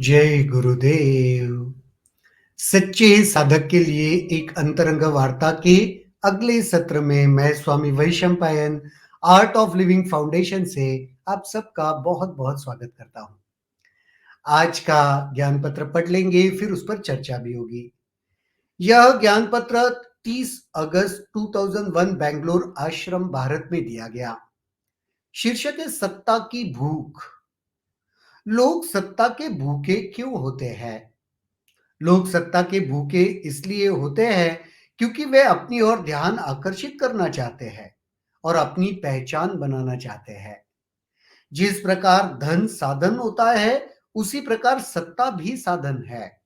जय गुरुदेव। सच्चे साधक के लिए एक अंतरंग वार्ता के अगले सत्र में मैं Swami Vaishampayan art of living foundation से आप सबका बहुत बहुत स्वागत करता हूं। आज का ज्ञान पत्र पढ़ लेंगे, फिर उस पर चर्चा भी होगी। यह ज्ञान पत्र 30 अगस्त 2001 बेंगलोर आश्रम भारत में दिया गया। शीर्षक है सत्ता की भूख। लोग सत्ता के भूखे क्यों होते हैं? लोग सत्ता के भूखे इसलिए होते हैं क्योंकि वे अपनी ओर ध्यान आकर्षित करना चाहते हैं और अपनी पहचान बनाना चाहते हैं। जिस प्रकार धन साधन होता है, उसी प्रकार सत्ता भी साधन है।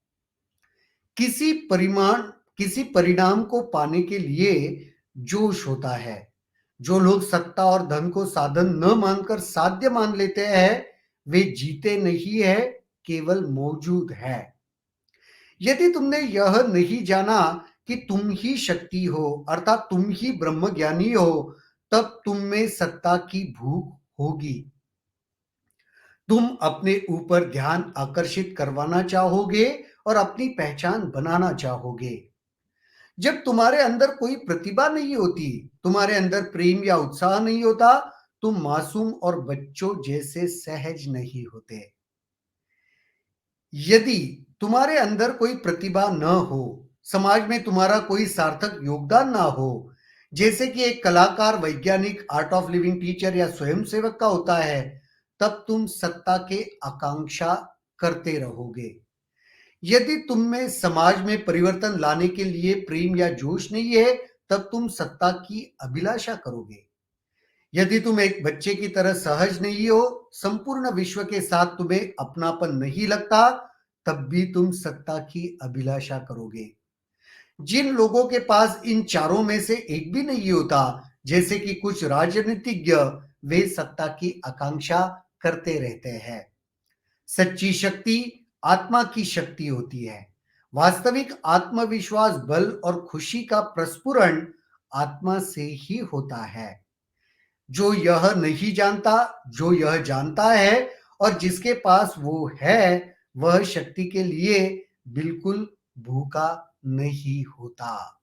किसी परिमाण किसी परिणाम को पाने के लिए जोश होता है। जो लोग सत्ता और धन को साधन न मानकर साध्य मान लेते हैं, वे जीते नहीं है, केवल मौजूद है। यदि तुमने यह नहीं जाना कि तुम ही शक्ति हो, अर्थात तुम ही ब्रह्म ज्ञानी हो, तब तुम में सत्ता की भूख होगी। तुम अपने ऊपर ध्यान आकर्षित करवाना चाहोगे और अपनी पहचान बनाना चाहोगे। जब तुम्हारे अंदर कोई प्रतिभा नहीं होती, तुम्हारे अंदर प्रेम या उत्साह नहीं होता, तुम मासूम और बच्चों जैसे सहज नहीं होते। यदि तुम्हारे अंदर कोई प्रतिभा न हो, समाज में तुम्हारा कोई सार्थक योगदान ना हो, जैसे कि एक कलाकार, वैज्ञानिक, आर्ट ऑफ लिविंग टीचर या स्वयंसेवक का होता है, तब तुम सत्ता के आकांक्षा करते रहोगे। यदि तुम में समाज में परिवर्तन लाने के लिए प्रेम या जोश नहीं है, तब तुम सत्ता की अभिलाषा करोगे। यदि तुम एक बच्चे की तरह सहज नहीं हो, संपूर्ण विश्व के साथ तुम्हें अपनापन नहीं लगता, तब भी तुम सत्ता की अभिलाषा करोगे। जिन लोगों के पास इन चारों में से एक भी नहीं होता, जैसे कि कुछ राजनीतिज्ञ, वे सत्ता की आकांक्षा करते रहते हैं। सच्ची शक्ति आत्मा की शक्ति होती है। वास्तविक आत्मविश्वास, बल और खुशी का प्रस्फुरण आत्मा से ही होता है। जो यह नहीं जानता, जो यह जानता है और जिसके पास वो है, वह शक्ति के लिए बिल्कुल भूखा नहीं होता।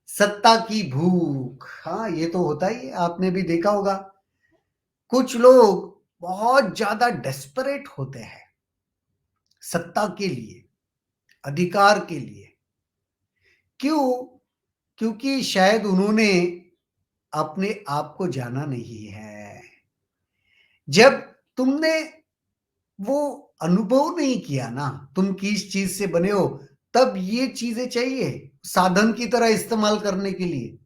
सत्ता की भूख, हाँ, ये तो होता ही है, आपने भी देखा होगा। कुछ लोग बहुत ज्यादा डेस्परेट होते हैं सत्ता के लिए, अधिकार के लिए। क्यों? क्योंकि शायद उन्होंने अपने आप को जाना नहीं है। जब तुमने वो अनुभव नहीं किया ना, तुम किस चीज से बने हो, तब ये चीजें चाहिए साधन की तरह इस्तेमाल करने के लिए,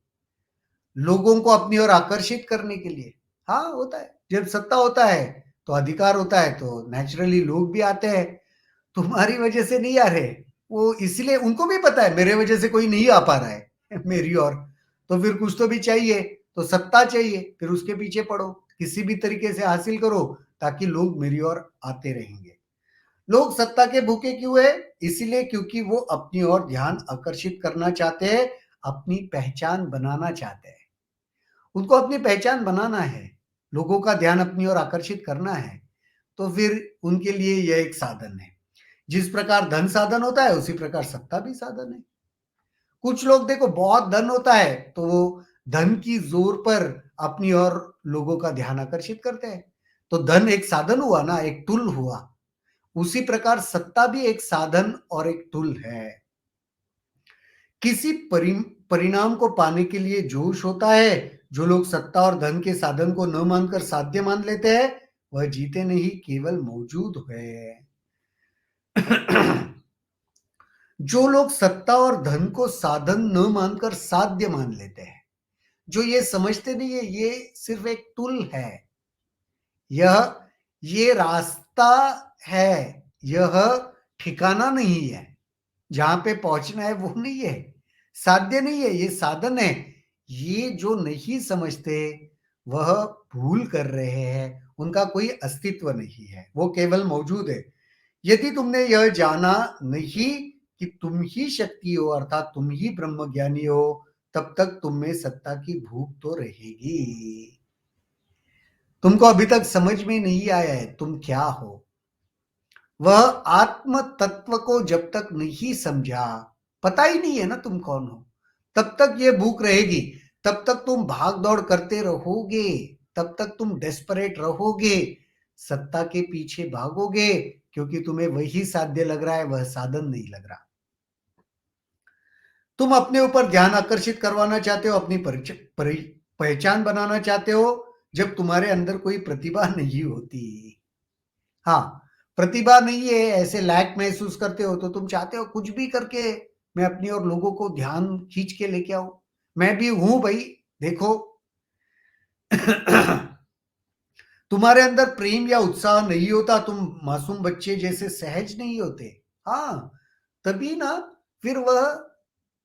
लोगों को अपनी ओर आकर्षित करने के लिए। हाँ, होता है। जब सत्ता होता है तो अधिकार होता है, तो नेचुरली लोग भी आते हैं। तुम्हारी वजह से नहीं आ रहे, वो इसलिए उनको भी पता है मेरे वजह से कोई नहीं आ पा रहा है मेरी ओर, तो फिर कुछ तो भी चाहिए, तो सत्ता चाहिए, फिर उसके पीछे पड़ो, किसी भी तरीके से हासिल करो, ताकि लोग मेरी ओर आते रहेंगे। लोग सत्ता के भूखे क्यों है? इसीलिए क्योंकि वो अपनी ओर ध्यान आकर्षित करना चाहते हैं, अपनी पहचान बनाना चाहते हैं। उनको अपनी पहचान बनाना है, लोगों का ध्यान अपनी ओर आकर्षित करना है, तो फिर उनके लिए यह एक साधन है। जिस प्रकार धन साधन होता है, उसी प्रकार सत्ता भी साधन है। कुछ लोग देखो, बहुत धन होता है तो वो धन की जोर पर अपनी ओर लोगों का ध्यान आकर्षित करते हैं। तो धन एक साधन हुआ ना, एक टूल हुआ। उसी प्रकार सत्ता भी एक साधन और एक टूल है। किसी परिणाम को पाने के लिए जोश होता है। जो लोग सत्ता और धन के साधन को न मानकर साध्य मान लेते हैं, वह जीते नहीं, केवल मौजूद है। जो लोग सत्ता और धन को साधन न मानकर साध्य मान लेते हैं, जो ये समझते नहीं है ये सिर्फ एक टूल है, यह ये रास्ता है, यह ठिकाना नहीं है, जहां पे पहुंचना है वो नहीं है, साध्य नहीं है, ये साधन है। ये जो नहीं समझते, वह भूल कर रहे हैं, उनका कोई अस्तित्व नहीं है, वो केवल मौजूद है। यदि तुमने यह जाना नहीं कि तुम ही शक्ति हो, अर्थात तुम ही ब्रह्म ज्ञानी हो, तब तक तुम में सत्ता की भूख तो रहेगी। तुमको अभी तक समझ में नहीं आया है तुम क्या हो। वह आत्म तत्व को जब तक नहीं समझा, पता ही नहीं है ना तुम कौन हो, तब तक ये भूख रहेगी, तब तक तुम भाग दौड़ करते रहोगे, तब तक तुम डेस्परेट रहोगे, सत्ता के पीछे भागोगे, क्योंकि तुम्हें वही साध्य लग रहा है, वह साधन नहीं लग रहा। तुम अपने ऊपर ध्यान आकर्षित करवाना चाहते हो, अपनी पहचान बनाना चाहते हो, जब तुम्हारे अंदर कोई प्रतिभा नहीं होती। हाँ, प्रतिभा नहीं है, ऐसे लैक महसूस करते हो तो तुम चाहते हो कुछ भी करके मैं अपनी और लोगों को ध्यान खींच के लेके आऊं। मैं भी हूं भाई, देखो। तुम्हारे अंदर प्रेम या उत्साह नहीं होता, तुम मासूम बच्चे जैसे सहज नहीं होते। हाँ, तभी ना, फिर वह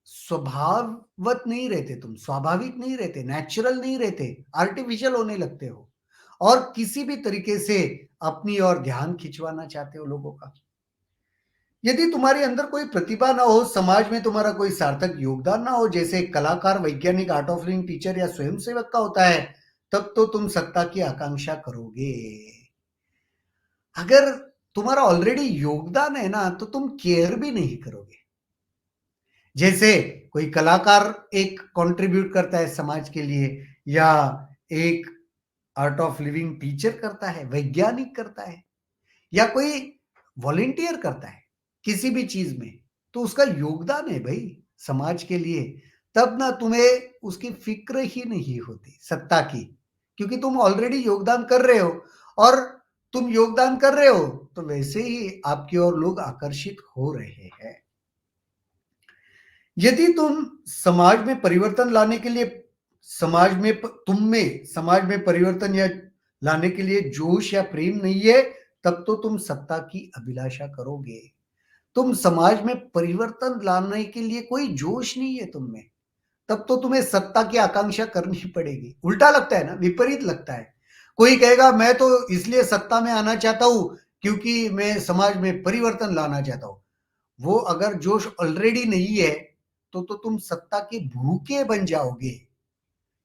स्वभाववत नहीं रहते, तुम स्वाभाविक नहीं रहते, नेचुरल नहीं रहते, आर्टिफिशियल होने लगते हो और किसी भी तरीके से अपनी ओर ध्यान खिंचवाना चाहते हो लोगों का। यदि तुम्हारे अंदर कोई प्रतिभा ना हो, समाज में तुम्हारा कोई सार्थक योगदान ना हो, जैसे कलाकार, वैज्ञानिक, आर्ट ऑफ लिविंग टीचर या स्वयंसेवक का होता है, तब तो तुम सत्ता की आकांक्षा करोगे। अगर तुम्हारा ऑलरेडी योगदान है ना, तो तुम केयर भी नहीं करोगे। जैसे कोई कलाकार एक कंट्रीब्यूट करता है समाज के लिए, या एक आर्ट ऑफ लिविंग टीचर करता है, वैज्ञानिक करता है, या कोई वॉलेंटियर करता है किसी भी चीज में, तो उसका योगदान है भाई समाज के लिए। तब ना तुम्हें उसकी फिक्र ही नहीं होती सत्ता की, क्योंकि तुम ऑलरेडी योगदान कर रहे हो, और तुम योगदान कर रहे हो तो वैसे ही आपकी ओर लोग आकर्षित हो रहे हैं। यदि तुम समाज में परिवर्तन लाने के लिए, तुम में समाज में परिवर्तन या लाने के लिए जोश या प्रेम नहीं है, तब तो तुम सत्ता की अभिलाषा करोगे। तुम समाज में परिवर्तन लाने के लिए कोई जोश नहीं है तुम में, तब तो तुम्हें सत्ता की आकांक्षा करनी पड़ेगी। उल्टा लगता है ना, विपरीत लगता है। कोई कहेगा मैं तो इसलिए सत्ता में आना चाहता हूं क्योंकि मैं समाज में परिवर्तन लाना चाहता हूं। वो अगर जोश ऑलरेडी नहीं है, तो तुम सत्ता के भूखे बन जाओगे,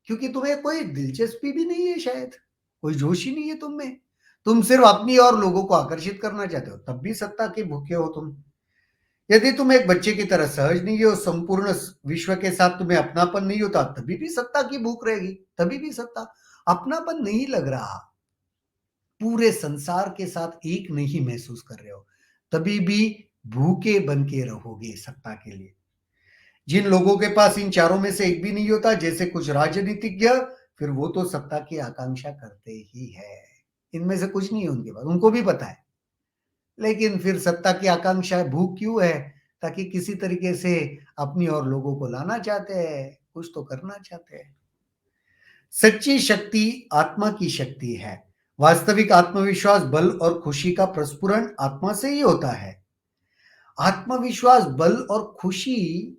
क्योंकि तुम्हें कोई दिलचस्पी भी नहीं है, शायद कोई जोश ही नहीं है तुम में। तुम सिर्फ अपनी और लोगों को आकर्षित करना चाहते हो, तब भी सत्ता के भूखे हो तुम। यदि तुम एक बच्चे की तरह सहज नहीं हो, संपूर्ण विश्व के साथ तुम्हें अपनापन नहीं होता, तभी भी सत्ता की भूख रहेगी, तभी भी सत्ता। अपनापन नहीं लग रहा, पूरे संसार के साथ एक नहीं महसूस कर रहे हो, तभी भी भूखे बन के रहोगे सत्ता के लिए। जिन लोगों के पास इन चारों में से एक भी नहीं होता, जैसे कुछ राजनीतिज्ञ, फिर वो तो सत्ता की आकांक्षा करते ही है। इनमें से कुछ नहीं है उनके पास, उनको भी पता है, लेकिन फिर सत्ता की आकांक्षा भूख क्यों है? ताकि किसी तरीके से अपनी और लोगों को लाना चाहते हैं, कुछ तो करना चाहते हैं। सच्ची शक्ति आत्मा की शक्ति है। वास्तविक आत्मविश्वास, बल और खुशी का प्रस्फुरण आत्मा से ही होता है। आत्मविश्वास, बल और खुशी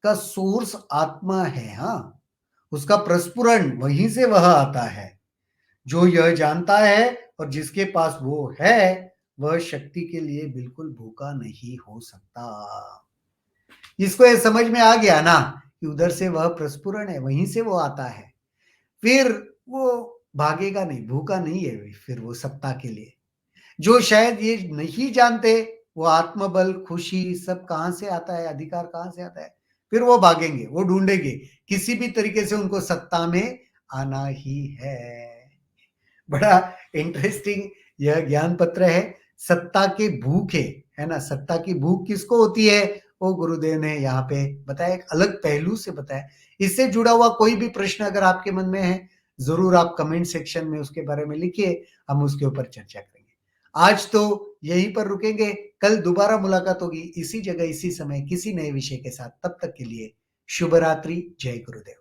का सोर्स आत्मा है। हाँ, उसका प्रस्फुरण वहीं से वह आता है। जो यह जानता है और जिसके पास वो है, वह शक्ति के लिए बिल्कुल भूखा नहीं हो सकता। जिसको ये समझ में आ गया ना कि उधर से वह प्रस्फुरण है, वहीं से वो आता है, फिर वो भागेगा नहीं, भूखा नहीं है फिर वो सत्ता के लिए। जो शायद ये नहीं जानते, वो आत्मबल, खुशी सब कहाँ से आता है, अधिकार कहाँ से आता है, फिर वो भागेंगे, वो ढूंढेंगे, किसी भी तरीके से उनको सत्ता में आना ही है। बड़ा इंटरेस्टिंग यह ज्ञान पत्र है। सत्ता के भूखे, है ना, सत्ता की भूख किसको होती है, वो गुरुदेव ने यहाँ पे बताया, एक अलग पहलू से बताया। इससे जुड़ा हुआ कोई भी प्रश्न अगर आपके मन में है, जरूर आप कमेंट सेक्शन में उसके बारे में लिखिए, हम उसके ऊपर चर्चा करेंगे। आज तो यहीं पर रुकेंगे, कल दोबारा मुलाकात होगी इसी जगह इसी समय किसी नए विषय के साथ। तब तक के लिए शुभ रात्रि, जय गुरुदेव।